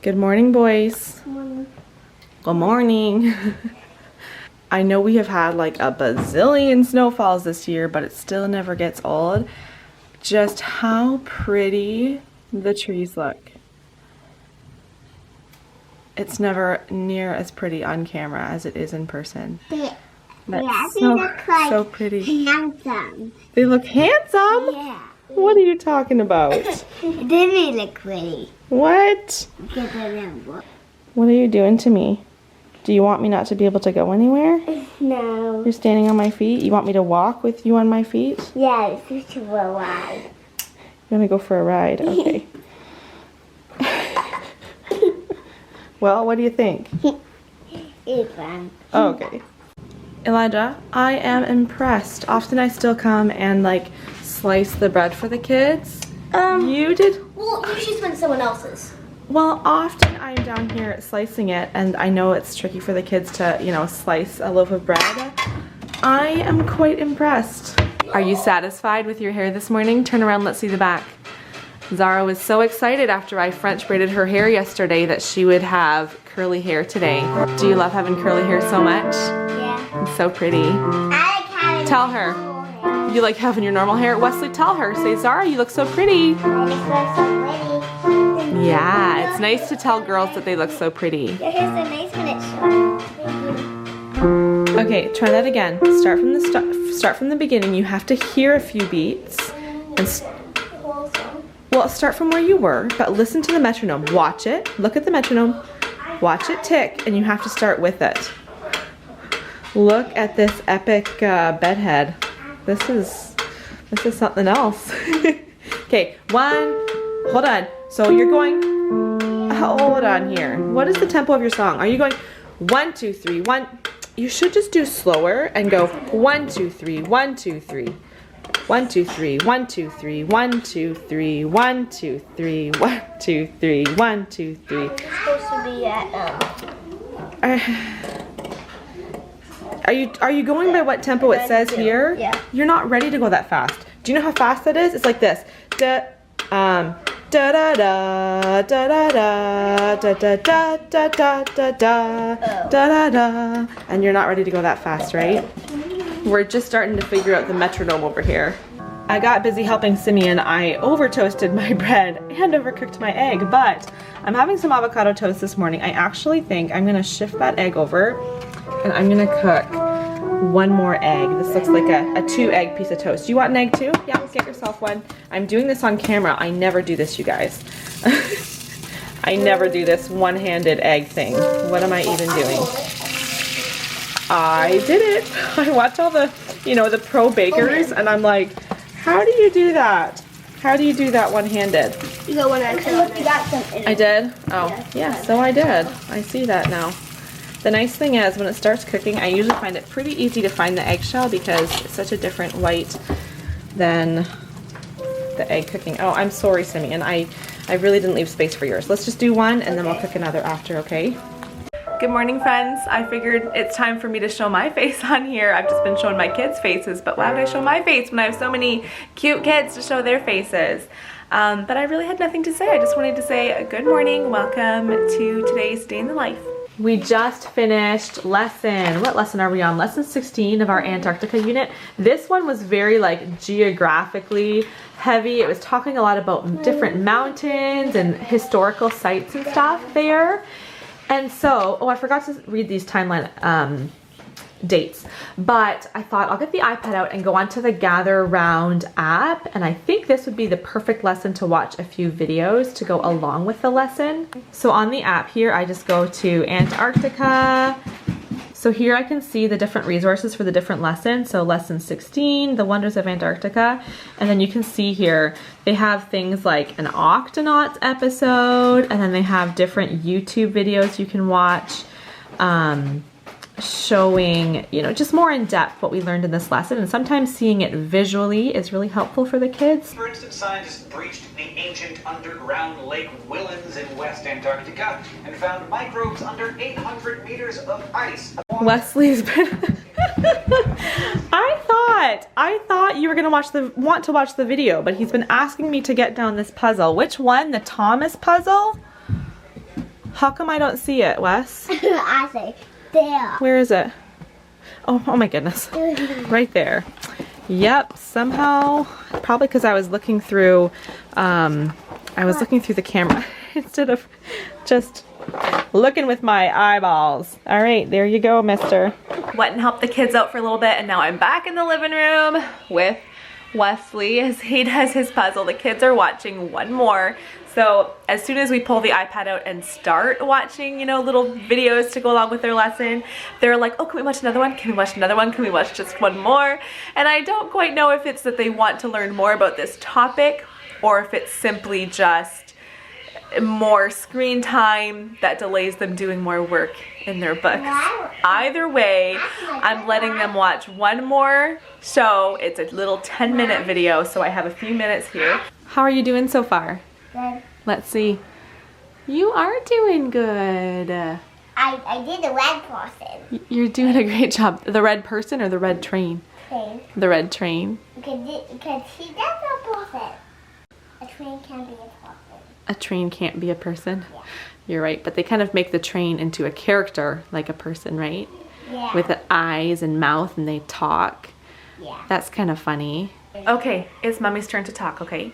Good morning, boys. Good morning. Good morning. I know we have had like a bazillion snowfalls this year, but it still never gets old. Just how pretty the trees look. It's never near as pretty on camera as it is in person. That's so pretty. Handsome. They look handsome? Yeah. What are you talking about? They may look pretty. What? What are you doing to me? Do you want me not to be able to go anywhere? No. You're standing on my feet? You want me to walk with you on my feet? Yeah, it's a ride. You want to go for a ride? Okay. Well, what do you think? It's fun. Okay. Elijah, I am impressed. Often I still come and like slice the bread for the kids. You did? Well, usually it's when someone else's. Well, often I'm down here slicing it, and I know it's tricky for the kids to, you know, slice a loaf of bread. I am quite impressed. Are you satisfied with your hair this morning? Turn around, let's see the back. Zara was so excited after I French braided her hair yesterday that she would have curly hair today. Do you love having curly hair so much? Yeah. It's so pretty. I like having Tell her. You like having your normal hair? Wesley, tell her. Say, Zara, you look so pretty. I just look so pretty. Yeah, it's nice to tell girls that they look so pretty. Your hair's so nice when it's short. Okay, try that again. Start from the beginning. You have to hear a few beats. And well, start from where you were, but listen to the metronome. Watch it. Look at the metronome. Watch it tick, and you have to start with it. Look at this epic bedhead. This is something else. Okay, hold on. So you're going, hold on here. What is the tempo of your song? Are you going 1, 2, 3, 1? You should just do slower and go 1, 2, 3, 1, 2, 3. 1, 2, 3, 1, 2, 3, 1, 2, 3, 1, 2, 3, 1, 2, 3, 1, 2, 3. It's supposed to be at Are you going by what tempo it says here? Yeah. You're not ready to go that fast. Do you know how fast that is? It's like this. Da da da da da da da da da da da da da da da, and you're not ready to go that fast, right? We're just starting to figure out the metronome over here. I got busy helping Simeon. I over toasted my bread and overcooked my egg, but I'm having some avocado toast this morning. I actually think I'm gonna shift that egg over and I'm gonna cook one more egg. This looks like a 2-egg piece of toast. Do you want an egg too? Yeah, get yourself one. I'm doing this on camera. I never do this, you guys. I never do this one-handed egg thing. What am I even doing? I did it. I watch all the, you know, the pro bakers, and I'm like, how do you do that? How do you do that one-handed? You got one extra. Look, you got some in it. I did? Oh, yeah, so I did. I see that now. The nice thing is, when it starts cooking, I usually find it pretty easy to find the eggshell because it's such a different white than the egg cooking. Oh, I'm sorry, Simeon. I really didn't leave space for yours. Let's just do one, and then we'll cook another after, okay? Good morning, friends. I figured it's time for me to show my face on here. I've just been showing my kids' faces, but why would I show my face when I have so many cute kids to show their faces? But I really had nothing to say. I just wanted to say good morning. Welcome to today's Day in the Life. We just finished what lesson are we on? Lesson 16 of our Antarctica unit. This one was very like geographically heavy. It was talking a lot about different mountains and historical sites and stuff there. And so, oh, I forgot to read these timeline dates, but I thought I'll get the iPad out and go onto the Gather Round app, and I think this would be the perfect lesson to watch a few videos to go along with the lesson. So on the app here, I just go to Antarctica. So here I can see the different resources for the different lessons. So lesson 16, the wonders of Antarctica. And then you can see here, they have things like an Octonauts episode, and then they have different YouTube videos you can watch showing, you know, just more in depth what we learned in this lesson. And sometimes seeing it visually is really helpful for the kids. For instance, scientists breached the ancient underground Lake Willans in West Antarctica and found microbes under 800 meters of ice. Wesley's been I thought you were gonna want to watch the video, but he's been asking me to get down this puzzle. Which one? The Thomas puzzle? How come I don't see it, Wes? I say there. Where is it? Oh my goodness. Right there. Yep, somehow, probably because I was looking through, the camera instead of just looking with my eyeballs. All right, there you go, mister. Went and helped the kids out for a little bit, and now I'm back in the living room with Wesley as he does his puzzle. The kids are watching one more. So as soon as we pull the iPad out and start watching, you know, little videos to go along with their lesson, they're like, oh, can we watch another one? Can we watch another one? Can we watch just one more? And I don't quite know if it's that they want to learn more about this topic or if it's simply just more screen time that delays them doing more work in their books. Either way, I'm letting them watch one more show. It's a little 10-minute video, so I have a few minutes here. How are you doing so far? Good. Let's see. You are doing good. I did the red person. You're doing a great job. The red person or the red train? Train. The red train. Because he does a person. A train can be a person. A train can't be a person? Yeah. You're right, but they kind of make the train into a character like a person, right? Yeah. With the eyes and mouth and they talk. Yeah. That's kind of funny. Okay, it's Mommy's turn to talk, okay?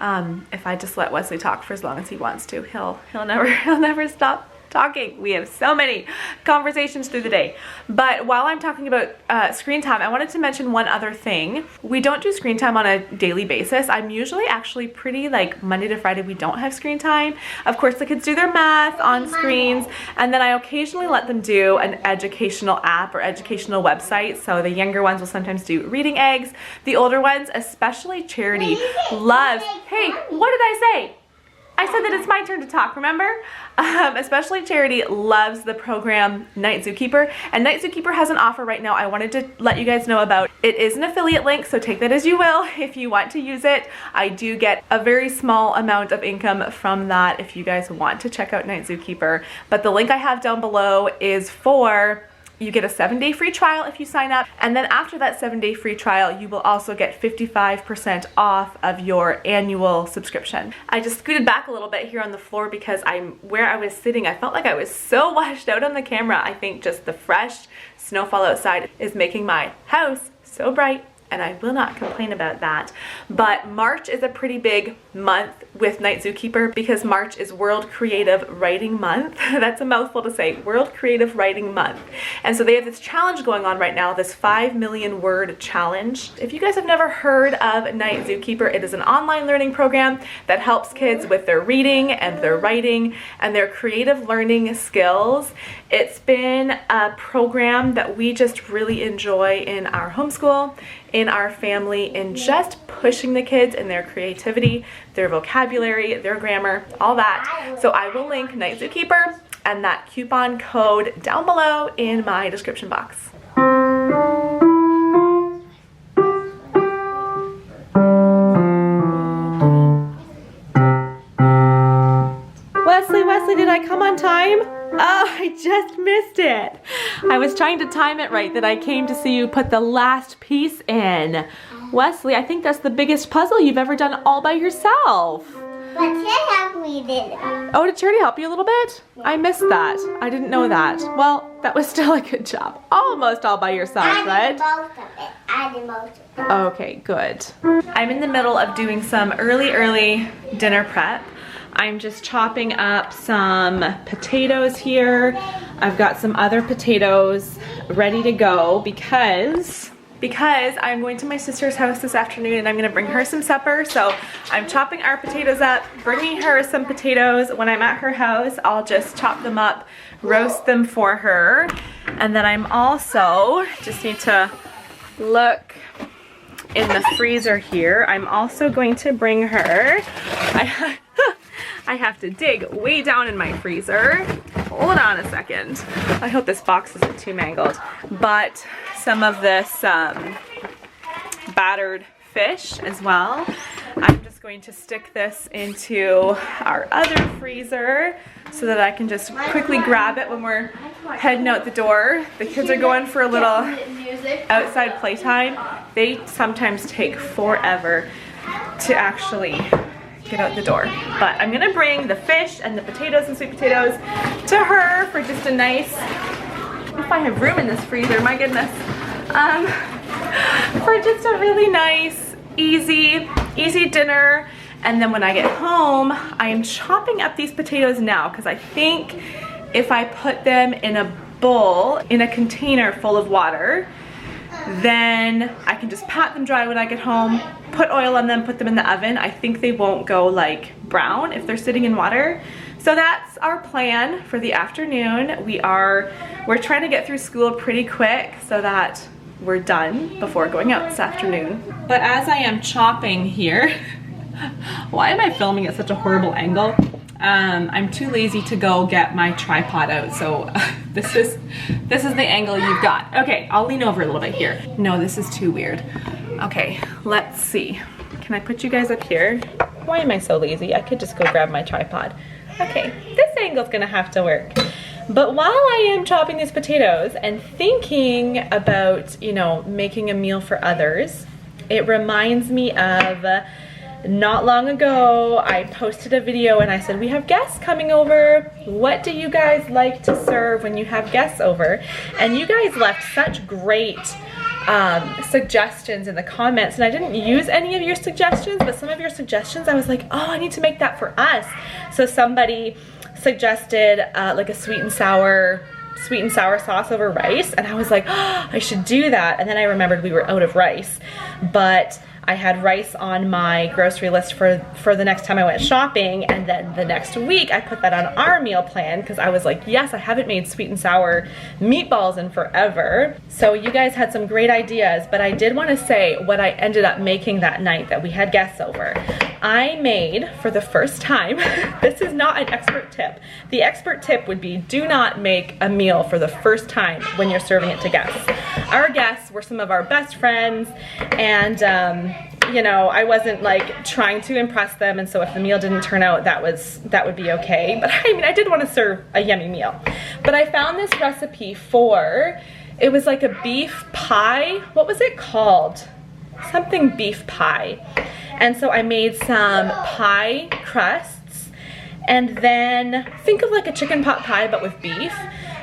If I just let Wesley talk for as long as he wants to, he'll never stop talking. We have so many conversations through the day. But while I'm talking about screen time, I wanted to mention one other thing. We don't do screen time on a daily basis. I'm usually actually pretty like Monday to Friday we don't have screen time. Of course the kids do their math on screens, and then I occasionally let them do an educational app or educational website. So the younger ones will sometimes do reading eggs. The older ones, especially Charity, loves, hey, what did I say? I said that it's my turn to talk, remember? Especially Charity loves the program Night Zookeeper, and Night Zookeeper has an offer right now I wanted to let you guys know about. It is an affiliate link, so take that as you will if you want to use it. I do get a very small amount of income from that if you guys want to check out Night Zookeeper, but the link I have down below is for you get a 7-day free trial if you sign up, and then after that 7-day free trial, you will also get 55% off of your annual subscription. I just scooted back a little bit here on the floor because where I was sitting, I felt like I was so washed out on the camera. I think just the fresh snowfall outside is making my house so bright, and I will not complain about that. But March is a pretty big month with Night Zookeeper because March is World Creative Writing Month. That's a mouthful to say, World Creative Writing Month. And so they have this challenge going on right now, this 5 million word challenge. If you guys have never heard of Night Zookeeper, it is an online learning program that helps kids with their reading and their writing and their creative learning skills. It's been a program that we just really enjoy in our homeschool, in our family, in just pushing the kids in their creativity, their vocabulary, their grammar, all that. So I will link Night Zookeeper and that coupon code down below in my description box. Wesley, did I come on time? Oh, I just missed it. I was trying to time it right that I came to see you put the last piece in. Wesley, I think that's the biggest puzzle you've ever done all by yourself. But Charity helped me did it. Oh, did Charity help you a little bit? I missed that. I didn't know that. Well, that was still a good job. Almost all by yourself, right? I did most of it. Okay, good. I'm in the middle of doing some early dinner prep. I'm just chopping up some potatoes here. I've got some other potatoes ready to go because I'm going to my sister's house this afternoon and I'm gonna bring her some supper. So I'm chopping our potatoes up, bringing her some potatoes. When I'm at her house, I'll just chop them up, roast them for her. And then I'm also, just need to look in the freezer here. I'm also going to bring her, I have to dig way down in my freezer. Hold on a second. I hope this box isn't too mangled. But some of this battered fish as well. I'm just going to stick this into our other freezer so that I can just quickly grab it when we're heading out the door. The kids are going for a little outside playtime. They sometimes take forever to actually get out the door. But I'm gonna bring the fish and the potatoes and sweet potatoes to her for just a nice, if I have room in this freezer, my goodness. For just a really nice, easy dinner. And then when I get home, I am chopping up these potatoes now because I think if I put them in a bowl, in a container full of water, then I can just pat them dry when I get home, put oil on them, put them in the oven. I think they won't go like brown if they're sitting in water. So that's our plan for the afternoon. We're trying to get through school pretty quick so that we're done before going out this afternoon. But as I am chopping here, why am I filming at such a horrible angle? I'm too lazy to go get my tripod out, so this is the angle you've got. Okay, I'll lean over a little bit here. No, this is too weird. Okay, let's see. Can I put you guys up here? Why am I so lazy? I could just go grab my tripod. Okay, this angle's gonna have to work. But while I am chopping these potatoes and thinking about, you know, making a meal for others, it reminds me of not long ago, I posted a video and I said, we have guests coming over. What do you guys like to serve when you have guests over? And you guys left such great suggestions in the comments, and I didn't use any of your suggestions, but some of your suggestions I was like, oh, I need to make that for us. So somebody suggested like a sweet and sour sauce over rice, and I was like, oh, I should do that. And then I remembered we were out of rice, but I had rice on my grocery list for the next time I went shopping, and then the next week I put that on our meal plan because I was like, yes, I haven't made sweet and sour meatballs in forever. So you guys had some great ideas, but I did want to say what I ended up making that night that we had guests over. I made, for the first time, this is not an expert tip. The expert tip would be, do not make a meal for the first time when you're serving it to guests. Our guests were some of our best friends, and you know, I wasn't like trying to impress them, and so if the meal didn't turn out, that would be okay. But I mean, I did want to serve a yummy meal. But I found this recipe for, it was like a beef pie. What was it called? Something beef pie. And so I made some pie crusts, and then think of like a chicken pot pie but with beef.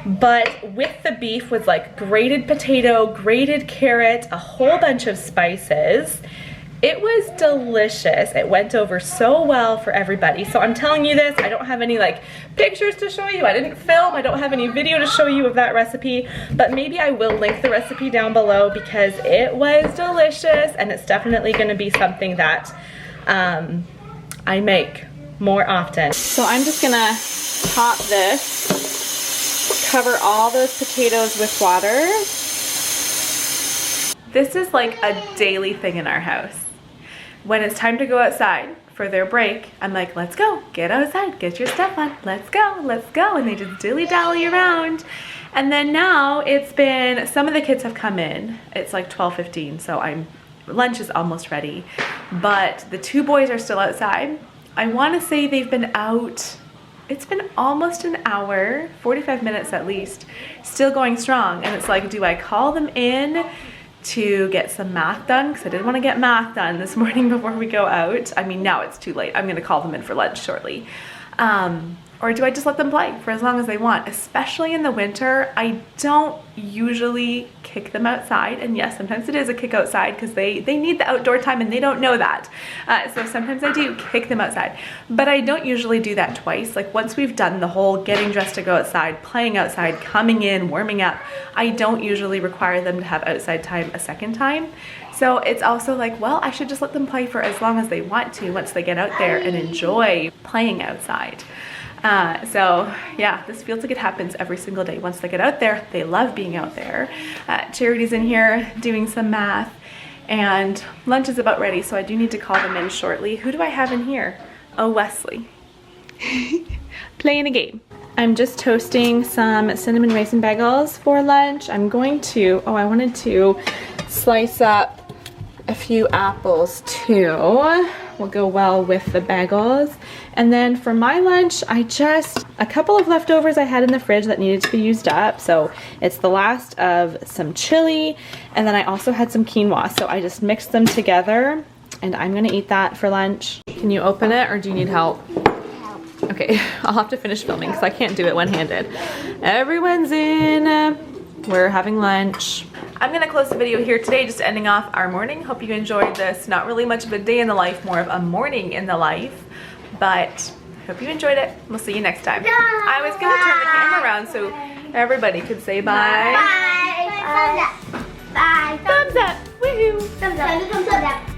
But with the beef was like grated potato, grated carrot, a whole bunch of spices. It was delicious. It went over so well for everybody. So I'm telling you this, I don't have any like pictures to show you. I didn't film, I don't have any video to show you of that recipe, but maybe I will link the recipe down below because it was delicious, and it's definitely gonna be something that I make more often. So I'm just gonna top this, cover all those potatoes with water. This is like a daily thing in our house. When it's time to go outside for their break, I'm like, let's go, get outside, get your stuff on, let's go, and they just dilly-dally around. And then now it's been, some of the kids have come in, it's like 12:15, so lunch is almost ready, but the two boys are still outside. I wanna say they've been out, it's been almost an hour, 45 minutes at least, still going strong. And it's like, do I call them in to get some math done? Because I didn't want to get math done this morning before we go out. I mean, now it's too late. I'm going to call them in for lunch shortly. Or do I just let them play for as long as they want? Especially in the winter, I don't usually kick them outside. And yes, sometimes it is a kick outside because they need the outdoor time and they don't know that. So sometimes I do kick them outside. But I don't usually do that twice. Like once we've done the whole getting dressed to go outside, playing outside, coming in, warming up, I don't usually require them to have outside time a second time. So it's also like, well, I should just let them play for as long as they want to once they get out there and enjoy playing outside. So yeah, this feels like it happens every single day. Once they get out there, they love being out there. Charity's in here doing some math, and lunch is about ready, so I do need to call them in shortly. Who do I have in here? Oh, Wesley. Playing a game. I'm just toasting some cinnamon raisin bagels for lunch. I'm going to, I wanted to slice up a few apples too. Will go well with the bagels. And then for my lunch, a couple of leftovers I had in the fridge that needed to be used up. So it's the last of some chili, and then I also had some quinoa. So I just mixed them together and I'm gonna eat that for lunch. Can you open it or do you need help? Okay, I'll have to finish filming because I can't do it one-handed. Everyone's in. We're having lunch. I'm gonna close the video here today, just ending off our morning. Hope you enjoyed this. Not really much of a day in the life, more of a morning in the life, but hope you enjoyed it. We'll see you next time. I was gonna turn the camera around so everybody could say bye. Bye. Bye. Bye. Thumbs up. Woohoo. Thumbs up. Thumbs up.